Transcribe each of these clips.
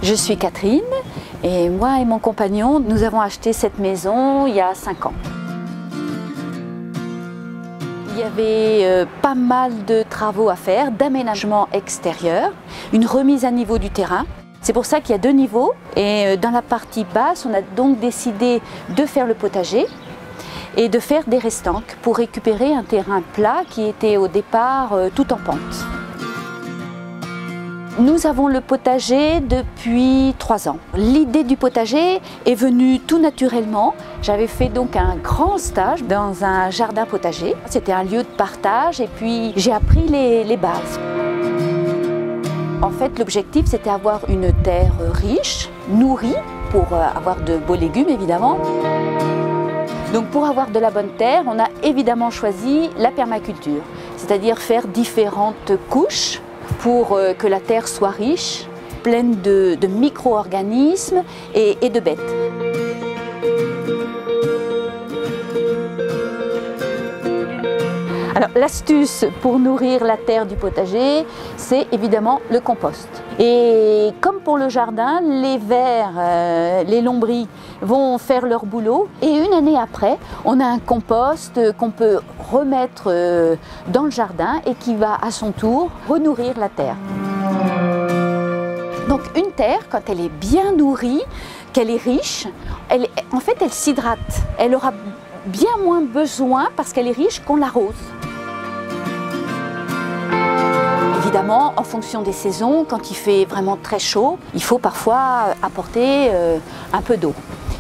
Je suis Catherine et moi et mon compagnon, nous avons acheté cette maison il y a 5 ans. Il y avait pas mal de travaux à faire, d'aménagement extérieur, une remise à niveau du terrain. C'est pour ça qu'il y a 2 niveaux et dans la partie basse, on a donc décidé de faire le potager et de faire des restanques pour récupérer un terrain plat qui était au départ tout en pente. Nous avons le potager depuis 3 ans. L'idée du potager est venue tout naturellement. J'avais fait donc un grand stage dans un jardin potager. C'était un lieu de partage et puis j'ai appris les bases. En fait, l'objectif, c'était avoir une terre riche, nourrie, pour avoir de beaux légumes évidemment. Donc pour avoir de la bonne terre, on a évidemment choisi la permaculture, c'est-à-dire faire différentes couches pour que la terre soit riche, pleine de micro-organismes et de bêtes. Alors l'astuce pour nourrir la terre du potager, c'est évidemment le compost. Et comme pour le jardin, les vers, les lombris vont faire leur boulot et une année après, on a un compost qu'on peut remettre dans le jardin et qui va à son tour renourrir la terre. Donc une terre, quand elle est bien nourrie, qu'elle est riche, en fait elle s'hydrate. Elle aura bien moins besoin, parce qu'elle est riche, qu'on l'arrose. Évidemment, en fonction des saisons, quand il fait vraiment très chaud, il faut parfois apporter un peu d'eau.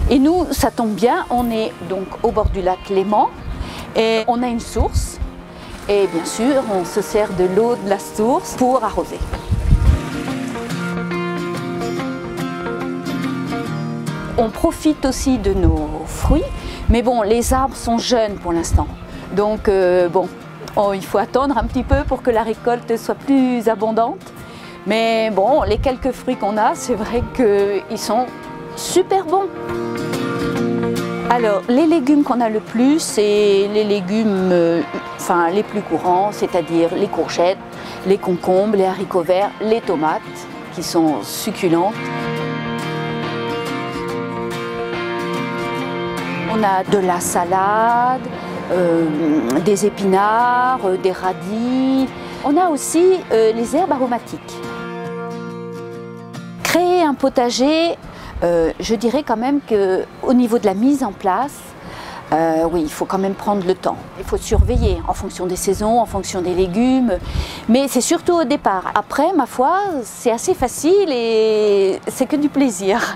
Et nous, ça tombe bien, on est donc au bord du lac Léman et on a une source. Et bien sûr, on se sert de l'eau de la source pour arroser. On profite aussi de nos fruits, mais bon, les arbres sont jeunes pour l'instant. Donc il faut attendre un petit peu pour que la récolte soit plus abondante. Mais bon, les quelques fruits qu'on a, c'est vrai qu'ils sont super bons. Alors, les légumes qu'on a le plus, c'est les légumes les plus courants, c'est-à-dire les courgettes, les concombres, les haricots verts, les tomates, qui sont succulentes. On a de la salade, des épinards, des radis. On a aussi les herbes aromatiques. Créer un potager, je dirais quand même qu'au niveau de la mise en place, oui, il faut quand même prendre le temps. Il faut surveiller en fonction des saisons, en fonction des légumes, mais c'est surtout au départ. Après, ma foi, c'est assez facile et c'est que du plaisir.